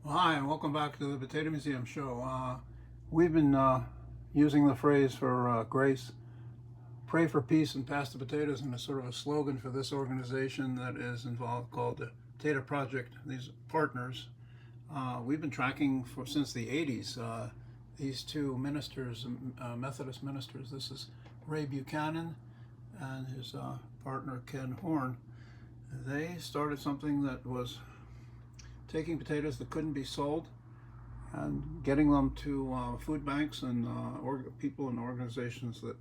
Well, hi, and welcome back to the Potato Museum show. We've been using the phrase for grace, pray for peace and pass the potatoes, and it's sort of a slogan for this organization that is involved called the Potato Project. These partners, we've been tracking since the 80s. These two ministers, Methodist ministers. This is Ray Buchanan and his partner Ken Horne. They started something that was taking potatoes that couldn't be sold and getting them to food banks and people and organizations that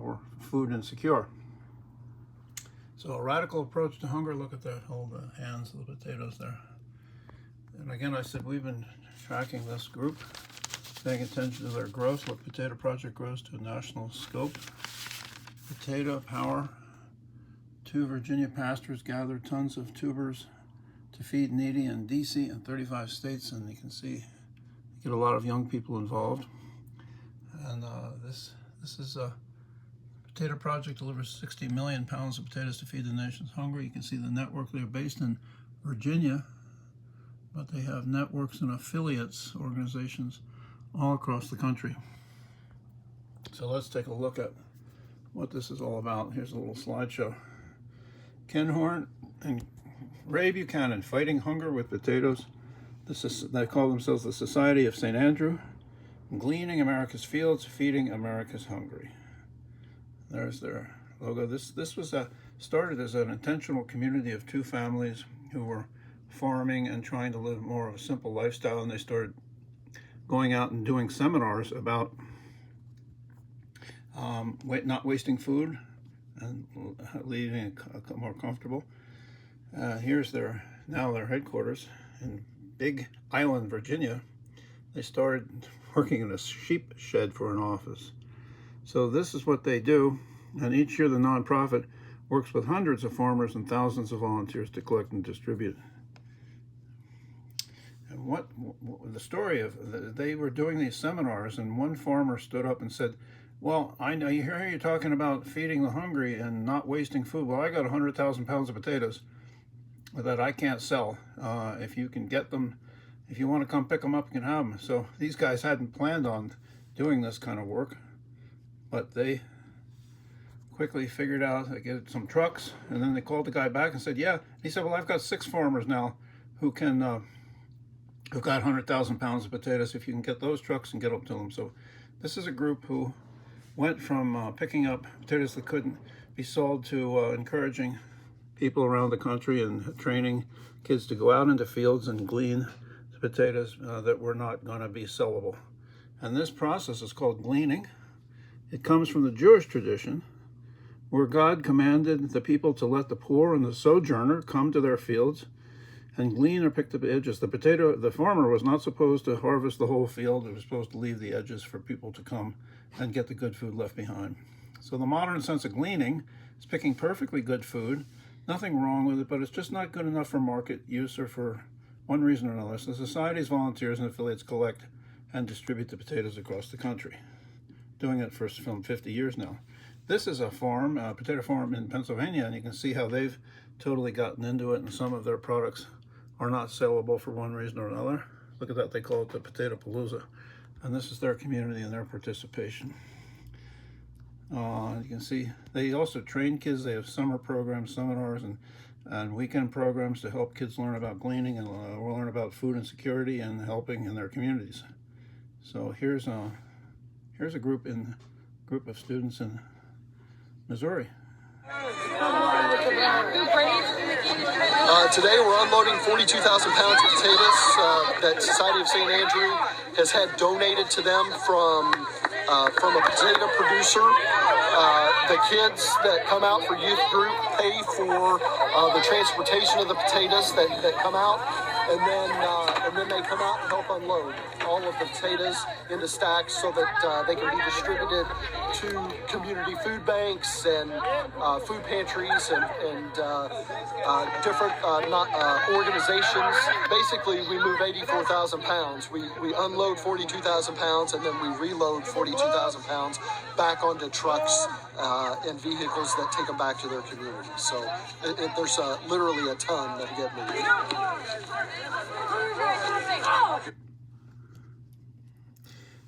were food insecure. So a radical approach to hunger. Look at that, hold the hands of the potatoes there. And again, I said we've been tracking this group, paying attention to their growth. Look, Potato Project grows to a national scope. Potato Power. 2 Virginia pastors gathered tons of tubers to feed needy in DC and 35 states, and you can see you get a lot of young people involved. And this is a Potato Project delivers 60 million pounds of potatoes to feed the nation's hungry. You can see the network. They're based in Virginia, but they have networks and affiliates, organizations all across the country. So let's take a look at what this is all about. Here's a little slideshow. Ken Horne and Ray Buchanan, fighting hunger with potatoes. They call themselves the Society of St. Andrew, gleaning America's fields, feeding America's hungry. There's their logo. This was started as an intentional community of 2 families who were farming and trying to live more of a simple lifestyle, and they started going out and doing seminars about not wasting food and leaving it more comfortable. Here's their headquarters in Big Island, Virginia. They started working in a sheep shed for an office. So this is what they do, and each year the nonprofit works with hundreds of farmers and thousands of volunteers to collect and distribute. And what the story of, they were doing these seminars, and one farmer stood up and said, well, I know you hear you talking about feeding the hungry and not wasting food. Well, I got 100,000 pounds of potatoes that I can't sell. If you can get them, if you want to come pick them up, you can have them. So these guys hadn't planned on doing this kind of work, but they quickly figured out to get some trucks, and then they called the guy back and said, yeah. He said, well, I've got 6 farmers now who can who've got 100,000 pounds of potatoes. If you can get those trucks and get them to them. So this is a group who went from picking up potatoes that couldn't be sold to encouraging people around the country and training kids to go out into fields and glean the potatoes that were not going to be sellable. And this process is called gleaning. It comes from the Jewish tradition, where God commanded the people to let the poor and the sojourner come to their fields and glean or pick the edges. The farmer was not supposed to harvest the whole field. It was supposed to leave the edges for people to come and get the good food left behind. So the modern sense of gleaning is picking perfectly good food. Nothing wrong with it, but it's just not good enough for market use or for one reason or another. So the society's volunteers and affiliates collect and distribute the potatoes across the country, doing it for some 50 years now. This is a farm, a potato farm in Pennsylvania, and you can see how they've totally gotten into it, and some of their products are not sellable for one reason or another. Look at that, they call it the Potato Palooza. And this is their community and their participation. You can see they also train kids. They have summer programs, seminars, and weekend programs to help kids learn about gleaning and learn about food insecurity and helping in their communities. So here's a group of students in Missouri. Today we're unloading 42,000 pounds of potatoes that Society of St. Andrew has had donated to them from a potato producer. The kids that come out for youth group pay for the transportation of the potatoes that come out, and then they come out and help unload all of the potatoes into stacks so that they can be distributed to community food banks and food pantries and different organizations. Basically, we move 84,000 pounds. We unload 42,000 pounds, and then we reload 42,000 pounds back onto trucks and vehicles that take them back to their communities. So there's literally a ton that get moved.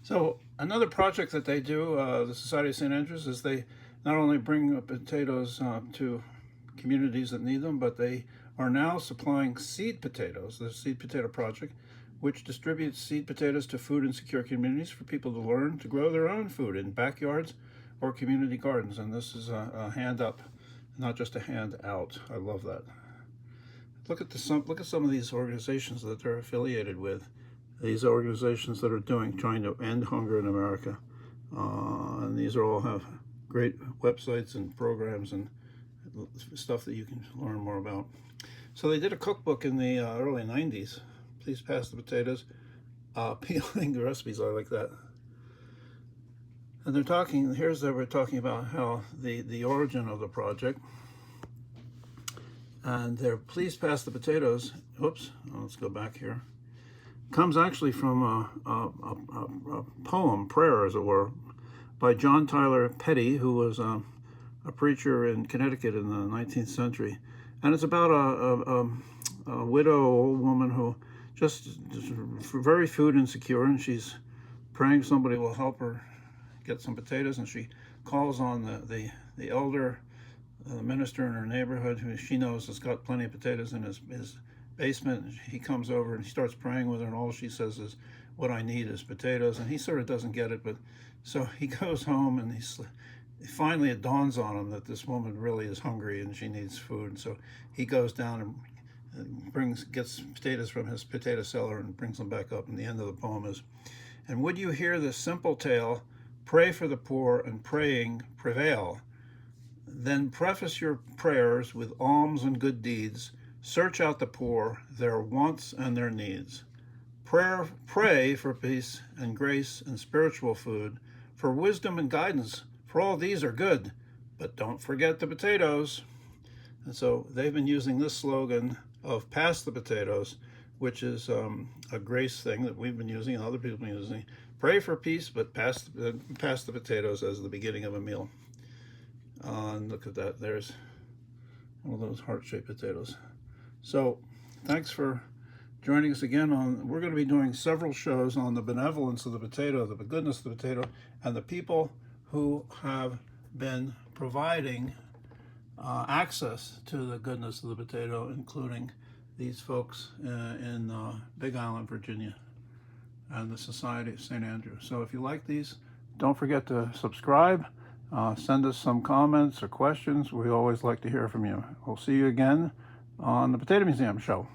So another project that they do, the Society of St. Andrews, is they not only bring potatoes to communities that need them, but they are now supplying seed potatoes, the Seed Potato Project, which distributes seed potatoes to food insecure communities for people to learn to grow their own food in backyards or community gardens. And this is a hand up, not just a hand out. I love that. Look at some of these organizations that they're affiliated with. These organizations that are trying to end hunger in America. And these all have great websites and programs and stuff that you can learn more about. So they did a cookbook in the early 90s. Please pass the potatoes. Peeling the recipes, I like that. And they're talking, we're talking about how the origin of the project. And they're please pass the potatoes. Oops, let's go back here. Comes actually from a poem, prayer as it were, by John Tyler Petty, who was a preacher in Connecticut in the 19th century. And it's about a widow, old woman who just very food insecure, and she's praying somebody will help her get some potatoes, and she calls on the elder minister in her neighborhood who she knows has got plenty of potatoes in his basement. He comes over and he starts praying with her, and all she says is, "What I need is potatoes." And he sort of doesn't get it, but so he goes home, and finally it dawns on him that this woman really is hungry and she needs food. And so he goes down and gets potatoes from his potato cellar and brings them back up. And the end of the poem is, "And would you hear this simple tale, pray for the poor and praying prevail. Then preface your prayers with alms and good deeds. Search out the poor, their wants and their needs. Pray for peace and grace and spiritual food, for wisdom and guidance, for all these are good, but don't forget the potatoes." And so they've been using this slogan of pass the potatoes, which is a grace thing that we've been using and other people have been using. Pray for peace, but pass the potatoes as the beginning of a meal. And look at that, there's one of those heart-shaped potatoes. So thanks for joining us again. We're going to be doing several shows on the benevolence of the potato, the goodness of the potato, and the people who have been providing access to the goodness of the potato, including these folks in Big Island, Virginia, and the Society of St. Andrews. So if you like these, don't forget to subscribe. Send us some comments or questions. We always like to hear from you. We'll see you again on the Potato Museum Show.